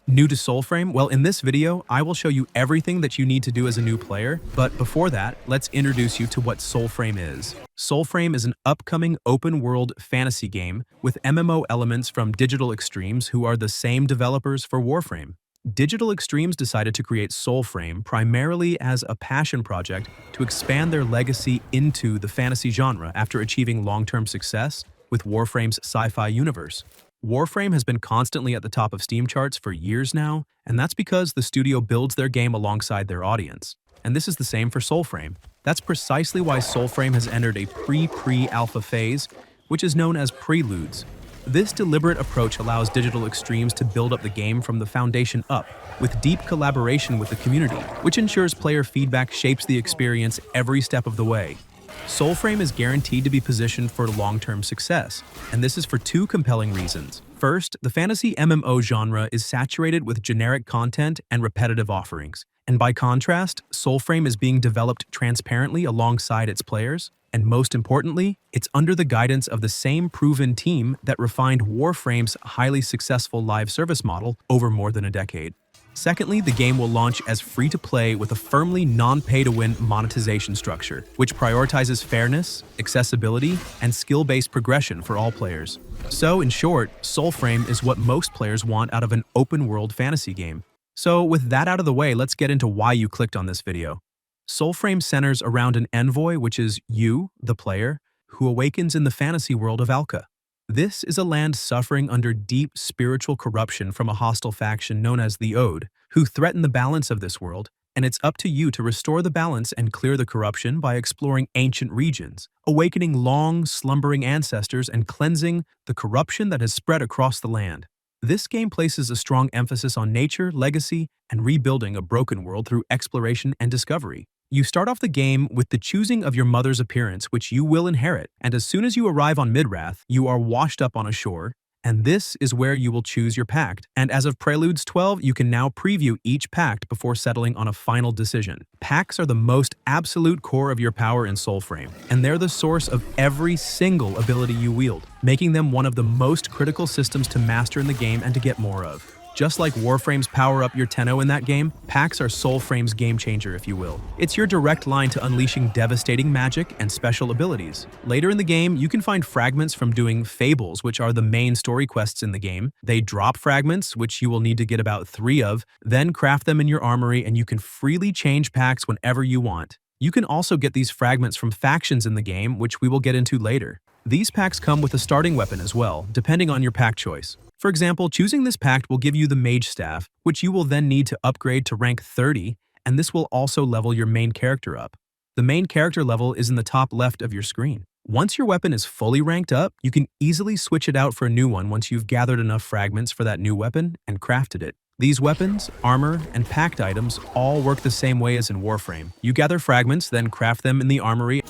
New to Soulframe? Well, in this video, I will show you everything that you need to do as a new player, but before that, let's introduce you to what Soulframe is. Soulframe is an upcoming open-world fantasy game with MMO elements from Digital Extremes, who are the same developers for Warframe. Digital Extremes decided to create Soulframe primarily as a passion project to expand their legacy into the fantasy genre after achieving long-term success with Warframe's sci-fi universe. Warframe has been constantly at the top of Steam charts for years now, and that's because the studio builds their game alongside their audience. And this is the same for Soulframe. That's precisely why Soulframe has entered a pre-alpha phase, which is known as Preludes. This deliberate approach allows Digital Extremes to build up the game from the foundation up, with deep collaboration with the community, which ensures player feedback shapes the experience every step of the way. Soulframe is guaranteed to be positioned for long-term success, and this is for two compelling reasons. First, the fantasy MMO genre is saturated with generic content and repetitive offerings, and by contrast, Soulframe is being developed transparently alongside its players, and most importantly, it's under the guidance of the same proven team that refined Warframe's highly successful live service model over more than a decade. Secondly, the game will launch as free-to-play with a firmly non-pay-to-win monetization structure, which prioritizes fairness, accessibility, and skill-based progression for all players. So, in short, Soulframe is what most players want out of an open-world fantasy game. So, with that out of the way, let's get into why you clicked on this video. Soulframe centers around an envoy, which is you, the player, who awakens in the fantasy world of Alca. This is a land suffering under deep spiritual corruption from a hostile faction known as the Ode, who threaten the balance of this world, and it's up to you to restore the balance and clear the corruption by exploring ancient regions, awakening long, slumbering ancestors and cleansing the corruption that has spread across the land. This game places a strong emphasis on nature, legacy, and rebuilding a broken world through exploration and discovery. You start off the game with the choosing of your mother's appearance, which you will inherit, and as soon as you arrive on Midrath, you are washed up on a shore, and this is where you will choose your pact. And as of Preludes 12, you can now preview each pact before settling on a final decision. Pacts are the most absolute core of your power in Soulframe, and they're the source of every single ability you wield, making them one of the most critical systems to master in the game and to get more of. Just like Warframe's Power Up Your Tenno in that game, pacts are Soulframe's game changer, if you will. It's your direct line to unleashing devastating magic and special abilities. Later in the game, you can find fragments from doing fables, which are the main story quests in the game. They drop fragments, which you will need to get about 3 of, then craft them in your armory, and you can freely change pacts whenever you want. You can also get these fragments from factions in the game, which we will get into later. These packs come with a starting weapon as well, depending on your pack choice. For example, choosing this pact will give you the Mage Staff, which you will then need to upgrade to rank 30, and this will also level your main character up. The main character level is in the top left of your screen. Once your weapon is fully ranked up, you can easily switch it out for a new one once you've gathered enough fragments for that new weapon and crafted it. These weapons, armor, and packed items all work the same way as in Warframe. You gather fragments, then craft them in the armory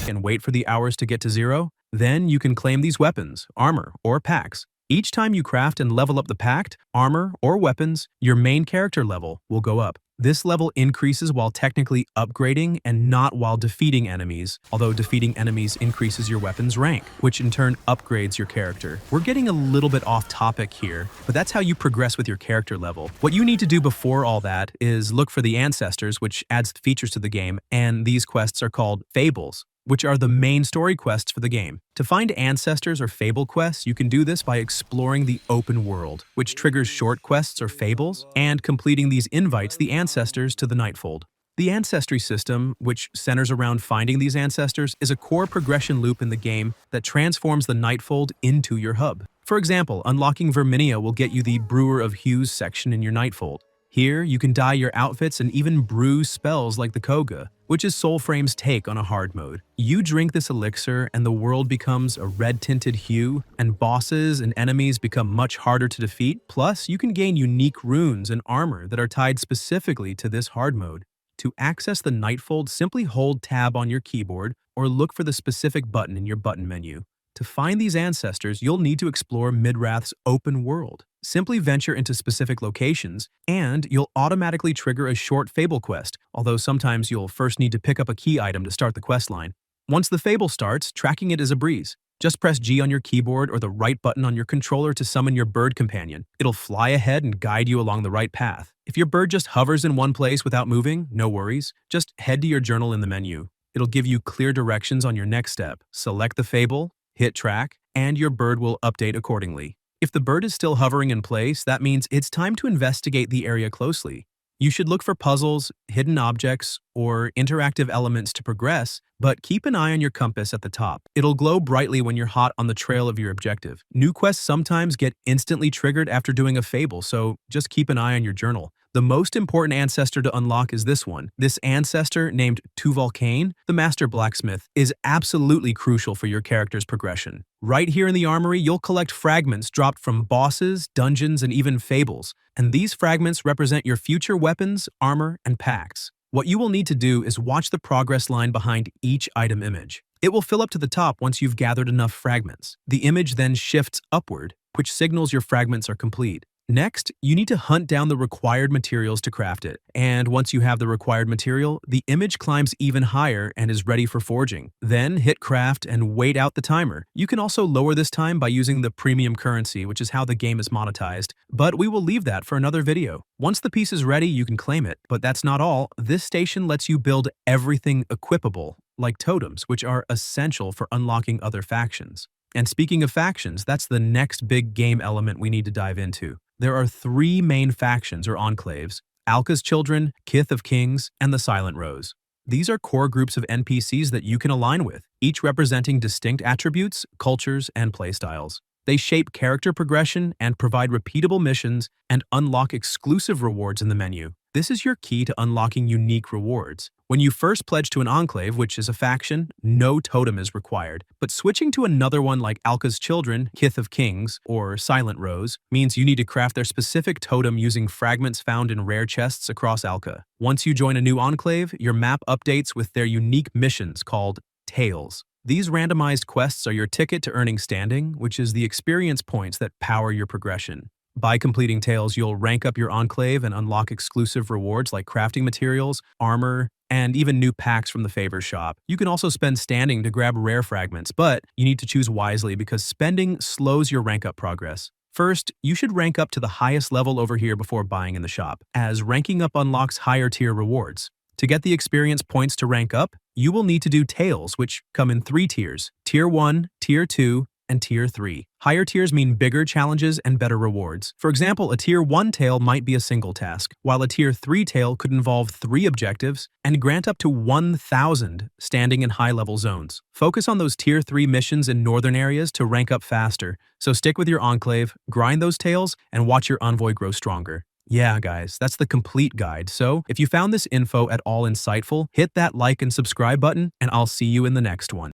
and wait for the hours to get to 0. Then you can claim these weapons, armor, or packs. Each time you craft and level up the pact, armor, or weapons, your main character level will go up. This level increases while technically upgrading and not while defeating enemies, although defeating enemies increases your weapon's rank, which in turn upgrades your character. We're getting a little bit off topic here, but that's how you progress with your character level. What you need to do before all that is look for the ancestors, which adds features to the game, and these quests are called fables, which are the main story quests for the game. To find ancestors or fable quests, you can do this by exploring the open world, which triggers short quests or fables, and completing these invites the ancestors to the Nightfold. The ancestry system, which centers around finding these ancestors, is a core progression loop in the game that transforms the Nightfold into your hub. For example, unlocking Verminia will get you the Brewer of Hues section in your Nightfold. Here, you can dye your outfits and even brew spells like the Koga, which is Soulframe's take on a hard mode. You drink this elixir and the world becomes a red-tinted hue, and bosses and enemies become much harder to defeat. Plus, you can gain unique runes and armor that are tied specifically to this hard mode. To access the Nightfold, simply hold Tab on your keyboard or look for the specific button in your button menu. To find these ancestors, you'll need to explore Midrath's open world. Simply venture into specific locations, and you'll automatically trigger a short fable quest, although sometimes you'll first need to pick up a key item to start the quest line. Once the fable starts, tracking it is a breeze. Just press G on your keyboard or the right button on your controller to summon your bird companion. It'll fly ahead and guide you along the right path. If your bird just hovers in one place without moving, no worries. Just head to your journal in the menu. It'll give you clear directions on your next step. Select the fable, hit track, and your bird will update accordingly. If the bird is still hovering in place, that means it's time to investigate the area closely. You should look for puzzles, hidden objects, or interactive elements to progress, but keep an eye on your compass at the top. It'll glow brightly when you're hot on the trail of your objective. New quests sometimes get instantly triggered after doing a fable, so just keep an eye on your journal. The most important ancestor to unlock is this one. This ancestor, named Tuvalcane, the Master Blacksmith, is absolutely crucial for your character's progression. Right here in the armory, you'll collect fragments dropped from bosses, dungeons, and even fables, and these fragments represent your future weapons, armor, and packs. What you will need to do is watch the progress line behind each item image. It will fill up to the top once you've gathered enough fragments. The image then shifts upward, which signals your fragments are complete. Next, you need to hunt down the required materials to craft it. And once you have the required material, the image climbs even higher and is ready for forging. Then hit craft and wait out the timer. You can also lower this time by using the premium currency, which is how the game is monetized. But we will leave that for another video. Once the piece is ready, you can claim it. But that's not all. This station lets you build everything equipable, like totems, which are essential for unlocking other factions. And speaking of factions, that's the next big game element we need to dive into. There are 3 main factions or enclaves: Alca's Children, Kith of Kings, and the Silent Rose. These are core groups of NPCs that you can align with, each representing distinct attributes, cultures, and playstyles. They shape character progression and provide repeatable missions and unlock exclusive rewards in the menu. This is your key to unlocking unique rewards. When you first pledge to an enclave, which is a faction, no totem is required. But switching to another one like Alca's Children, Kith of Kings, or Silent Rose means you need to craft their specific totem using fragments found in rare chests across Alca. Once you join a new enclave, your map updates with their unique missions called Tales. These randomized quests are your ticket to earning standing, which is the experience points that power your progression. By completing Tales, you'll rank up your enclave and unlock exclusive rewards like crafting materials, armor, and even new packs from the favors shop. You can also spend standing to grab rare fragments, but you need to choose wisely because spending slows your rank up progress. First, you should rank up to the highest level over here before buying in the shop, as ranking up unlocks higher tier rewards. To get the experience points to rank up, you will need to do Tales, which come in 3 tiers: Tier 1, Tier 2, and Tier 3. Higher tiers mean bigger challenges and better rewards. For example, a Tier 1 tale might be a single task, while a Tier 3 tale could involve 3 objectives and grant up to 1,000 standing in high-level zones. Focus on those Tier 3 missions in northern areas to rank up faster, so stick with your enclave, grind those tales, and watch your envoy grow stronger. Yeah, guys, that's the complete guide. So if you found this info at all insightful, hit that like and subscribe button, and I'll see you in the next one.